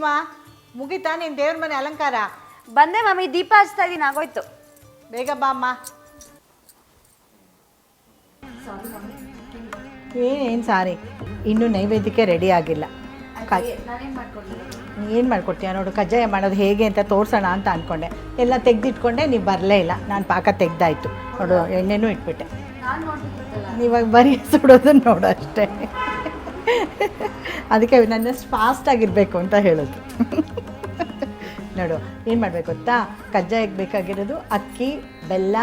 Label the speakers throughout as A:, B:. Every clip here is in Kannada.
A: ಗ್ರೀಷ್ಮಾ, ಮುಗಿತಾ ನೀನು ದೇವ್ರ ಮನೆ ಅಲಂಕಾರ?
B: ಬಂದೆ ಮಮ್ಮಿ, ದೀಪ ಹಚ್ತಾ ಇದೀನಿ, ಆಗೋಯ್ತು.
A: ಬೇಗ ಬಾ ಅಮ್ಮ. ಏನು ಸಾರಿ, ಇನ್ನೂ ನೈವೇದ್ಯಕ್ಕೆ ರೆಡಿ ಆಗಿಲ್ಲ. ಏನು ಮಾಡ್ಕೊಡ್ತೀಯ ನೋಡು, ಕಜ್ಜಾಯ ಮಾಡೋದು ಹೇಗೆ ಅಂತ ತೋರಿಸೋಣ ಅಂತ ಅಂದ್ಕೊಂಡೆ. ಎಲ್ಲ ತೆಗೆದಿಟ್ಕೊಂಡೆ, ನೀವು ಬರಲೇ ಇಲ್ಲ. ನಾನು ಪಾಕ ತೆಗ್ದಾಯ್ತು ನೋಡು, ಎಣ್ಣೆನೂ ಇಟ್ಬಿಟ್ಟೆ. ಇವಾಗ ಬರೀ ಸುಡೋದನ್ನು ನೋಡು ಅಷ್ಟೇ. ಅದಕ್ಕೆ ನನ್ನಷ್ಟು ಫಾಸ್ಟಾಗಿರಬೇಕು ಅಂತ ಹೇಳೋದು. ನೋಡು ಏನು ಮಾಡಬೇಕು ಗೊತ್ತಾ, ಕಜ್ಜಾಯಕ್ಕೆ ಬೇಕಾಗಿರೋದು ಅಕ್ಕಿ, ಬೆಲ್ಲ,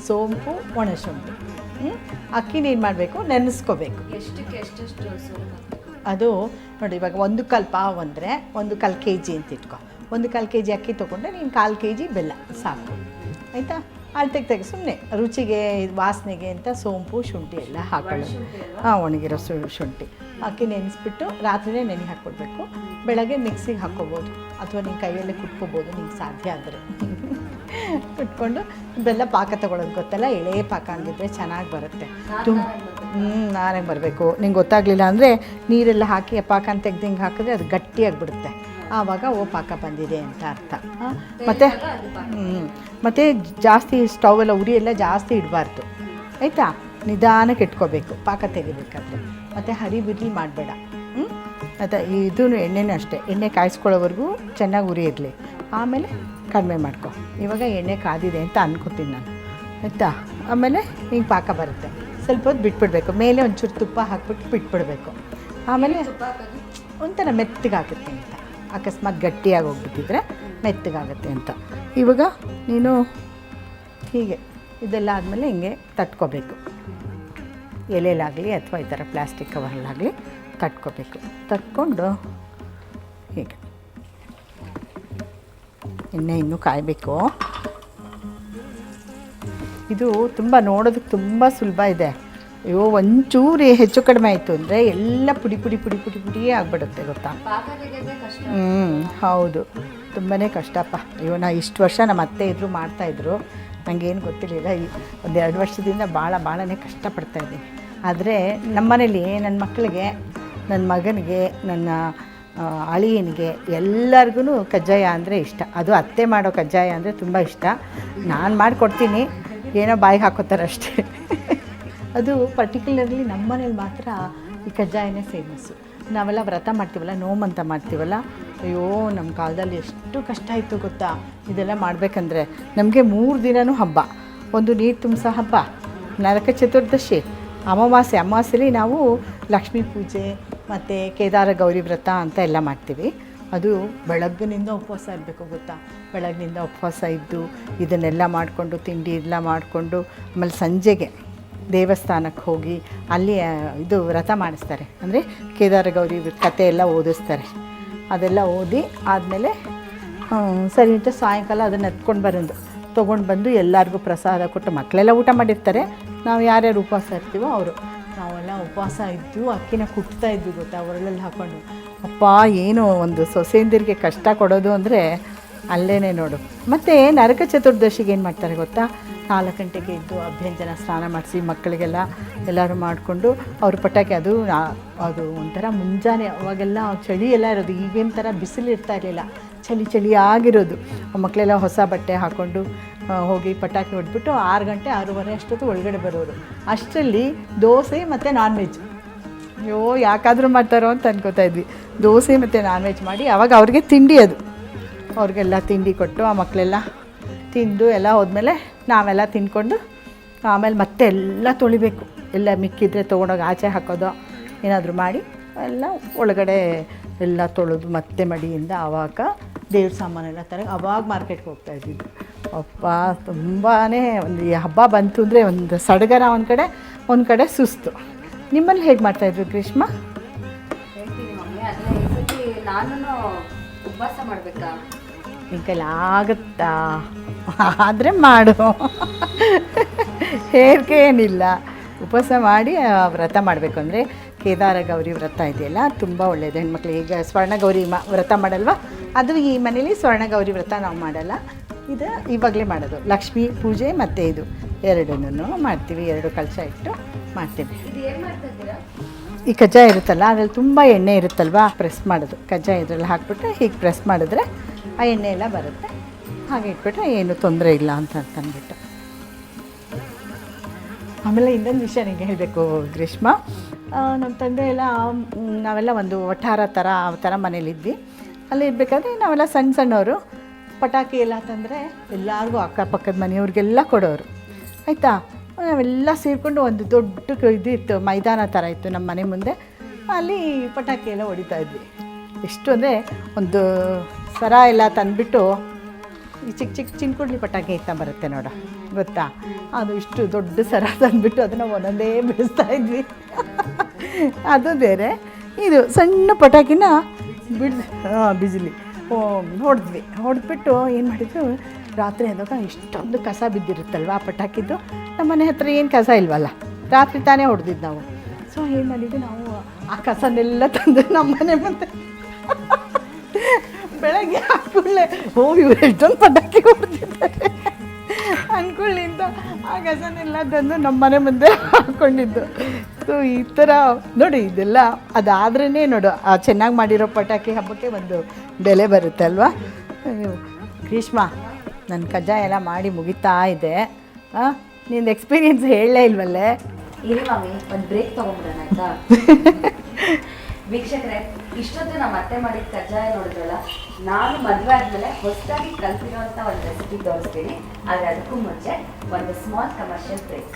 A: ಸೋಂಪು, ಒಣಶುಂಠಿ. ಅಕ್ಕಿನ ಏನು ಮಾಡಬೇಕು, ನೆನೆಸ್ಕೋಬೇಕು. ಅದು ನೋಡಿ, ಇವಾಗ 1/4 ಪಾವು ಅಂದರೆ 1/4 kg ಅಂತ ಇಟ್ಕೊ. 1/4 kg ಅಕ್ಕಿ ತೊಗೊಂಡ್ರೆ ನೀನು 1/4 kg ಬೆಲ್ಲ ಸಾಕು, ಆಯಿತಾ? ಅಳತೆಗೆ ತೆಗೆ, ಸುಮ್ಮನೆ ರುಚಿಗೆ ವಾಸನೆಗೆ ಅಂತ ಸೋಂಪು, ಶುಂಠಿ ಎಲ್ಲ ಹಾಕೊಳ್ಳೋದು. ಒಣಗಿರೋ ಶುಂಠಿ ಅಕ್ಕಿ ನೆನೆಸ್ಬಿಟ್ಟು ರಾತ್ರಿನೇ ನೆನೆ ಹಾಕ್ಕೊಡ್ಬೇಕು. ಬೆಳಗ್ಗೆ ಮಿಕ್ಸಿಗೆ ಹಾಕ್ಕೋಬೋದು, ಅಥವಾ ನೀನು ಕೈಯಲ್ಲೇ ಕುಟ್ಕೋಬೋದು, ನಿಂಗೆ ಸಾಧ್ಯ ಆದರೆ. ಕುಟ್ಕೊಂಡು ಬೆಲ್ಲ ಪಾಕ ತೊಗೊಳೋದು ಗೊತ್ತಲ್ಲ, ಎಳೆ ಪಾಕ ಆಗಿದ್ರೆ ಚೆನ್ನಾಗಿ ಬರುತ್ತೆ. ನಾನೇ ಬರಬೇಕು. ನಿಂಗೆ ಗೊತ್ತಾಗಲಿಲ್ಲ ಅಂದರೆ ನೀರೆಲ್ಲ ಹಾಕಿ ಪಾಕ ಅಂತ ತೆಗ್ದು ಹಿಂಗೆ ಹಾಕಿದ್ರೆ ಅದು ಗಟ್ಟಿಯಾಗಿಬಿಡುತ್ತೆ. ಆವಾಗ ಪಾಕ ಬಂದಿದೆ ಅಂತ ಅರ್ಥ. ಮತ್ತು ಜಾಸ್ತಿ ಸ್ಟವೆಲ್ಲ ಉರಿ ಎಲ್ಲ ಜಾಸ್ತಿ ಇಡಬಾರ್ದು, ಆಯಿತಾ? ನಿಧಾನಕ್ಕೆ ಇಟ್ಕೋಬೇಕು ಪಾಕ ತೆಗಿಬೇಕಾದ್ರೆ. ಮತ್ತು ಹರಿಬಿರಿ ಮಾಡಬೇಡ. ಮತ್ತು ಇದೂ ಎಣ್ಣೆನೂ ಅಷ್ಟೇ, ಎಣ್ಣೆ ಕಾಯಿಸ್ಕೊಳ್ಳೋವರೆಗೂ ಚೆನ್ನಾಗಿ ಉರಿ ಇರಲಿ, ಆಮೇಲೆ ಕಡಿಮೆ ಮಾಡ್ಕೊ. ಇವಾಗ ಎಣ್ಣೆ ಕಾದಿದೆ ಅಂತ ಅಂದ್ಕೊತೀನಿ ನಾನು, ಆಯಿತಾ? ಆಮೇಲೆ ಹಿಂಗೆ ಪಾಕ ಬರುತ್ತೆ, ಸ್ವಲ್ಪ ಹೊತ್ತು ಬಿಟ್ಬಿಡ್ಬೇಕು. ಮೇಲೆ ಒಂಚೂರು ತುಪ್ಪ ಹಾಕ್ಬಿಟ್ಟು ಬಿಟ್ಬಿಡಬೇಕು. ಆಮೇಲೆ ಒಂಥರ ಮೆತ್ತಗಾಗುತ್ತೆ ಅಂತ, ಅಕಸ್ಮಾತ್ ಗಟ್ಟಿಯಾಗಿ ಹೋಗ್ಬಿಟ್ಟಿದ್ರೆ ಮೆತ್ತಗಾಗುತ್ತೆ ಅಂತ. ಇವಾಗ ನೀನು ಹೀಗೆ ಇದೆಲ್ಲ ಆದಮೇಲೆ ಹಿಂಗೆ ತಟ್ಕೋಬೇಕು. ಎಲೆಲಾಗಲಿ ಅಥವಾ ಈ ಥರ ಪ್ಲಾಸ್ಟಿಕ್ ಕವರಲ್ಲಾಗಲಿ ತಟ್ಕೋಬೇಕು. ತಟ್ಕೊಂಡು ಹೀಗೆ ಎಣ್ಣೆ ಇನ್ನೂ ಕಾಯಬೇಕು. ಇದು ತುಂಬ ನೋಡೋದಕ್ಕೆ ತುಂಬ ಸುಲಭ ಇದೆ. ಅಯ್ಯೋ, ಒಂಚೂರು ಹೆಚ್ಚು ಕಡಿಮೆ ಆಯಿತು ಅಂದರೆ ಎಲ್ಲ ಪುಡಿ ಪುಡಿ ಪುಡಿ ಪುಡಿ ಪುಡಿಯೇ ಆಗಿಬಿಡುತ್ತೆ, ಗೊತ್ತಾ? ಹೌದು, ತುಂಬಾ ಕಷ್ಟಪ್ಪ. ಅಯ್ಯೋ, ನಾ ಇಷ್ಟು ವರ್ಷ ನಮ್ಮ ಅತ್ತೆ ಇದ್ದರು ಮಾಡ್ತಾಯಿದ್ರು, ನನಗೇನು ಗೊತ್ತಿರಲಿಲ್ಲ. ಒಂದು 2 ವರ್ಷದಿಂದ ಭಾಳನೇ ಕಷ್ಟಪಡ್ತಾಯಿದ್ದೀನಿ. ಆದರೆ ನಮ್ಮನೇಲಿ ನನ್ನ ಮಕ್ಕಳಿಗೆ, ನನ್ನ ಮಗನಿಗೆ, ನನ್ನ ಅಳಿಯನಿಗೆ ಎಲ್ಲರಿಗೂ ಕಜ್ಜಾಯ ಅಂದರೆ ಇಷ್ಟ. ಅದು ಅತ್ತೆ ಮಾಡೋ ಕಜ್ಜಾಯ ಅಂದರೆ ತುಂಬ ಇಷ್ಟ. ನಾನು ಮಾಡಿಕೊಡ್ತೀನಿ, ಏನೋ ಬಾಯಿಗೆ ಹಾಕೋತಾರೆ ಅಷ್ಟೇ. ಅದು ಪರ್ಟಿಕ್ಯುಲರ್ಲಿ ನಮ್ಮ ಮನೇಲಿ ಮಾತ್ರ ಈ ಕಜ್ಜಾಯನೇ ಫೇಮಸ್ಸು. ನಾವೆಲ್ಲ ವ್ರತ ಮಾಡ್ತೀವಲ್ಲ, ನೋಮಂತ ಮಾಡ್ತೀವಲ್ಲ, ಅಯ್ಯೋ ನಮ್ಮ ಕಾಲದಲ್ಲಿ ಎಷ್ಟು ಕಷ್ಟ ಇತ್ತು ಗೊತ್ತಾ ಇದೆಲ್ಲ ಮಾಡಬೇಕಂದ್ರೆ. ನಮಗೆ 3 ದಿನವೂ ಹಬ್ಬ. ಒಂದು ನೀರು ತುಂಬಿಸೋ ಹಬ್ಬ, ನರಕ ಚತುರ್ದಶಿ, ಅಮಾವಾಸ್ಯೆಲಿ ನಾವು ಲಕ್ಷ್ಮೀ ಪೂಜೆ ಮತ್ತು ಕೇದಾರ ಗೌರಿ ವ್ರತ ಅಂತ ಎಲ್ಲ ಮಾಡ್ತೀವಿ. ಅದು ಬೆಳಗ್ಗಿನಿಂದ ಉಪವಾಸ ಇರಬೇಕು, ಗೊತ್ತಾ? ಬೆಳಗ್ಗಿನಿಂದ ಉಪವಾಸ ಇದ್ದು ಇದನ್ನೆಲ್ಲ ಮಾಡಿಕೊಂಡು, ತಿಂಡಿ ಎಲ್ಲ ಮಾಡಿಕೊಂಡು, ಆಮೇಲೆ ಸಂಜೆಗೆ ದೇವಸ್ಥಾನಕ್ಕೆ ಹೋಗಿ ಅಲ್ಲಿ ಇದು ವ್ರತ ಮಾಡಿಸ್ತಾರೆ. ಅಂದರೆ ಕೇದಾರ ಗೌರಿ ಕಥೆ ಎಲ್ಲ ಓದಿಸ್ತಾರೆ. ಅದೆಲ್ಲ ಓದಿ ಆದಮೇಲೆ ಸರಿ ಅಂತ ಸಾಯಂಕಾಲ ಅದನ್ನು ತೊಗೊಂಡು ಬಂದು ಎಲ್ಲರಿಗೂ ಪ್ರಸಾದ ಕೊಟ್ಟು, ಮಕ್ಕಳೆಲ್ಲ ಊಟ ಮಾಡಿರ್ತಾರೆ. ನಾವು ಯಾರ್ಯಾರು ಉಪವಾಸ ಇರ್ತೀವೋ ಅವರು, ನಾವೆಲ್ಲ ಉಪವಾಸ ಇದ್ದು ಅಕ್ಕಿನ ಕುಟ್ತಾ ಇದ್ವಿ, ಗೊತ್ತಾ? ಒರಳಲ್ಲಿ ಹಾಕ್ಕೊಂಡು. ಅಪ್ಪ, ಏನು ಒಂದು ಸೊಸೆಯಂದಿರಿಗೆ ಕಷ್ಟ ಕೊಡೋದು ಅಂದರೆ ಅಲ್ಲೇ ನೋಡು. ಮತ್ತು ನರಕ ಚತುರ್ದಶಿಗೆ ಏನು ಮಾಡ್ತಾರೆ ಗೊತ್ತಾ? 4 ಗಂಟೆಗೆ ಎದ್ದು ಅಭ್ಯಂಜನ ಸ್ನಾನ ಮಾಡಿಸಿ ಮಕ್ಕಳಿಗೆಲ್ಲ ಎಲ್ಲರೂ ಮಾಡಿಕೊಂಡು ಅವ್ರ ಪಟಾಕಿ, ಅದು ಒಂಥರ ಮುಂಜಾನೆ, ಅವಾಗೆಲ್ಲ ಚಳಿ ಎಲ್ಲ ಇರೋದು, ಈಗಿನ ಥರ ಬಿಸಿಲು ಇರ್ತಾ ಇರಲಿಲ್ಲ, ಚಳಿ ಆಗಿರೋದು. ಮಕ್ಕಳೆಲ್ಲ ಹೊಸ ಬಟ್ಟೆ ಹಾಕ್ಕೊಂಡು ಹೋಗಿ ಪಟಾಕಿ ಹೊಡೆದ್ಬಿಟ್ಟು 6 ಗಂಟೆ 6:30 ಅಷ್ಟೊತ್ತು ಒಳಗಡೆ ಬರೋರು. ಅಷ್ಟರಲ್ಲಿ ದೋಸೆ ಮತ್ತು ನಾನ್ ವೆಜ್. ಅಯ್ಯೋ, ಯಾಕಾದರೂ ಮಾಡ್ತಾರೋ ಅಂತ ಅನ್ಕೋತಾ ಇದ್ವಿ. ದೋಸೆ ಮತ್ತು ನಾನ್ ವೆಜ್ ಮಾಡಿ ಆವಾಗ ಅವ್ರಿಗೆ ತಿಂಡಿ, ಅದು ಅವ್ರಿಗೆಲ್ಲ ತಿಂಡಿ ಕೊಟ್ಟು ಆ ಮಕ್ಕಳೆಲ್ಲ ತಿಂದು ಎಲ್ಲ ಹೋದ್ಮೇಲೆ ನಾವೆಲ್ಲ ತಿಂದ್ಕೊಂಡು ಆಮೇಲೆ ಮತ್ತೆ ಎಲ್ಲ ತೊಳಿಬೇಕು. ಎಲ್ಲ ಮಿಕ್ಕಿದ್ರೆ ತೊಗೊಂಡೋಗಿ ಆಚೆ ಹಾಕೋದು ಏನಾದರೂ ಮಾಡಿ ಎಲ್ಲ ಒಳಗಡೆ ಎಲ್ಲ ತೊಳೆದು ಮತ್ತೆ ಮಡಿಯಿಂದ ಆವಾಗ ದೇವ್ರ ಸಾಮಾನೆಲ್ಲ ಅವಾಗ ಮಾರ್ಕೆಟ್ಗೆ ಹೋಗ್ತಾಯಿದ್ದಿದ್ದು. ಅಪ್ಪ, ತುಂಬಾ ಒಂದು ಹಬ್ಬ ಬಂತು ಅಂದರೆ ಒಂದು ಸಡಗರ ಒಂದು ಕಡೆ ಸುಸ್ತು. ನಿಮ್ಮಲ್ಲಿ ಹೇಗೆ ಮಾಡ್ತಾಯಿದ್ರು ಗ್ರೀಷ್ಮ?
B: ಹೇಳ್ತೀನಿ ಮಮ್ಮಿ, ಅದನ್ನ ನಾನು ಉಪವಾಸ ಮಾಡಬೇಕಾ?
A: ನಿನ್ನ ಕೈಲಿ ಆಗುತ್ತಾ? ಆದರೆ ಮಾಡು, ಹೇರಿಕೆ ಏನಿಲ್ಲ. ಉಪವಾಸ ಮಾಡಿ ವ್ರತ ಮಾಡಬೇಕು. ಅಂದರೆ ಕೇದಾರ ಗೌರಿ ವ್ರತ ಇದೆಯಲ್ಲ, ತುಂಬ ಒಳ್ಳೆಯದು ಹೆಣ್ಮಕ್ಳಿಗೆ. ಈಗ ಸ್ವರ್ಣಗೌರಿ ವ್ರತ ಮಾಡಲ್ವ, ಅದು ಈ ಮನೇಲಿ ಸ್ವರ್ಣಗೌರಿ ವ್ರತ ನಾವು ಮಾಡಲ್ಲ, ಇದು ಇವಾಗಲೇ ಮಾಡೋದು. ಲಕ್ಷ್ಮೀ ಪೂಜೆ ಮತ್ತು ಇದು ಎರಡನ್ನೂ ಮಾಡ್ತೀವಿ, 2 ಕಲಶ ಇಟ್ಟು ಮಾಡ್ತೀವಿ. ಈ ಕಜ್ಜಾಯ ಇರುತ್ತಲ್ಲ ಅದ್ರಲ್ಲಿ ತುಂಬ ಎಣ್ಣೆ ಇರುತ್ತಲ್ವ, ಪ್ರೆಸ್ ಮಾಡೋದು ಕಜ್ಜಾಯ ಇದ್ರಲ್ಲಿ ಹಾಕ್ಬಿಟ್ರೆ ಹೀಗೆ ಪ್ರೆಸ್ ಮಾಡಿದ್ರೆ ಆ ಎಣ್ಣೆ ಎಲ್ಲ ಬರುತ್ತೆ. ಹಾಗೆ ಇಟ್ಬಿಟ್ರೆ ಏನು ತೊಂದರೆ ಇಲ್ಲ ಅಂತ ಅಂದ್ಬಿಟ್ಟು. ಆಮೇಲೆ ಇನ್ನೊಂದು ವಿಷಯ ನಿಮಗೆ ಹೇಳಬೇಕು ಗ್ರೀಷ್ಮ, ನಮ್ಮ ತಂದೆ ಎಲ್ಲ ನಾವೆಲ್ಲ ಒಂದು ವಠಾರ ಥರ ಆ ಥರ ಮನೇಲಿದ್ವಿ. ಅಲ್ಲಿ ಇರಬೇಕಾದ್ರೆ ನಾವೆಲ್ಲ ಸಣ್ಣವರು ಪಟಾಕಿ ಎಲ್ಲ ತಂದರೆ ಎಲ್ಲರಿಗೂ ಅಕ್ಕಪಕ್ಕದ ಮನೆಯವ್ರಿಗೆಲ್ಲ ಕೊಡೋರು ಆಯಿತಾ. ನಾವೆಲ್ಲ ಸೇರಿಕೊಂಡು ಒಂದು ದೊಡ್ಡ ಇದು ಇತ್ತು, ಮೈದಾನ ಥರ ಇತ್ತು ನಮ್ಮ ಮನೆ ಮುಂದೆ. ಅಲ್ಲಿ ಪಟಾಕಿ ಎಲ್ಲ ಹೊಡಿತಾ ಇದ್ವಿ. ಎಷ್ಟು ಅಂದರೆ ಒಂದು ಸರ ಎಲ್ಲ ತಂದುಬಿಟ್ಟು ಈ ಚಿಕ್ಕ ಚಿಕ್ಕ ಚಿನ್ಕುಡ್ಲಿ ಪಟಾಕಿ ಇತ್ತ ಬರುತ್ತೆ ನೋಡು, ಗೊತ್ತಾ, ಅದು ಇಷ್ಟು ದೊಡ್ಡ ಸರ ತಂದುಬಿಟ್ಟು ಅದನ್ನು ಒಂದೊಂದೇ ಬಿಡಿಸ್ತಾ ಇದ್ವಿ. ಅದು ಬೇರೆ, ಇದು ಸಣ್ಣ ಪಟಾಕಿನ ಬಿಸಿಲಿ ಹೊಡೆದ್ಬಿಟ್ಟು ಏನು ಮಾಡಿದ್ರು, ರಾತ್ರಿ ಆದಾಗ ಇಷ್ಟೊಂದು ಕಸ ಬಿದ್ದಿರುತ್ತಲ್ವ ಆ ಪಟಾಕಿದ್ದು. ನಮ್ಮ ಮನೆ ಹತ್ರ ಏನು ಕಸ ಇಲ್ವಲ್ಲ, ರಾತ್ರಿ ತಾನೇ ಹೊಡೆದಿದ್ದು ನಾವು. ಸೊ ಏನು ಮಾಡಿದ್ವಿ ನಾವು, ಆ ಕಸನೆಲ್ಲ ತಂದು ನಮ್ಮ ಮನೆ ಮುಂದೆ ಬೆಳಗ್ಗೆ ಹಾಕೊಳ್ಳೆ ಇವ್ರು ಎಷ್ಟೊಂದು ಪಟಾಕಿ ಹೊಡೆದಿದ್ದಾರೆ ಅಂದ್ಕೊಳ್ಳಿಂದ ಆ ಕಸನೆಲ್ಲ ತಂದು ನಮ್ಮ ಮನೆ ಮುಂದೆ ಹಾಕ್ಕೊಂಡಿದ್ದು. ಸೊ ಈ ಥರ ನೋಡಿ, ಇದೆಲ್ಲ ಅದಾದ್ರೇ ನೋಡು ಆ ಚೆನ್ನಾಗಿ ಮಾಡಿರೋ ಪಟಾಕಿ ಹಬ್ಬಕ್ಕೆ ಒಂದು ಬೆಲೆ ಬರುತ್ತೆ ಅಲ್ವಾ. ಗ್ರೀಷ್ಮ, ನನ್ನ ಕಜ್ಜಾಯ ಎಲ್ಲ ಮಾಡಿ ಮುಗಿತಾ ಇದೆ. ನಿಂದು ಎಕ್ಸ್ಪೀರಿಯನ್ಸ್ ಹೇಳಲೇ ಇಲ್ವಲ್ಲೇ?
B: ಇರಿ ಮಾಮಿ, ಒಂದು ಬ್ರೇಕ್ ತೊಗೊಂಬಿಡೋಣ ಆಯ್ತಾ? ವೀಕ್ಷಕರೇ, ಇಷ್ಟೊತ್ತು ನಮ್ಮ ಅತ್ತೆ ಮಾಡಿದ ಕಜ್ಜಾಯ ನೋಡಿದ್ರಲ್ಲ, ನಾನು ಮದುವೆ ಆದಮೇಲೆ ಹೊಸದಾಗಿ ಕಲ್ತಿರೋಂಥ ಒಂದು ರೆಸಿಪಿ ತೋರಿಸ್ತೀನಿ. ಆದರೆ ಅದಕ್ಕೂ ಮುಂಚೆ ಒಂದು ಸ್ಮಾಲ್ ಕಮರ್ಷಿಯಲ್ ಬ್ರೇಕ್.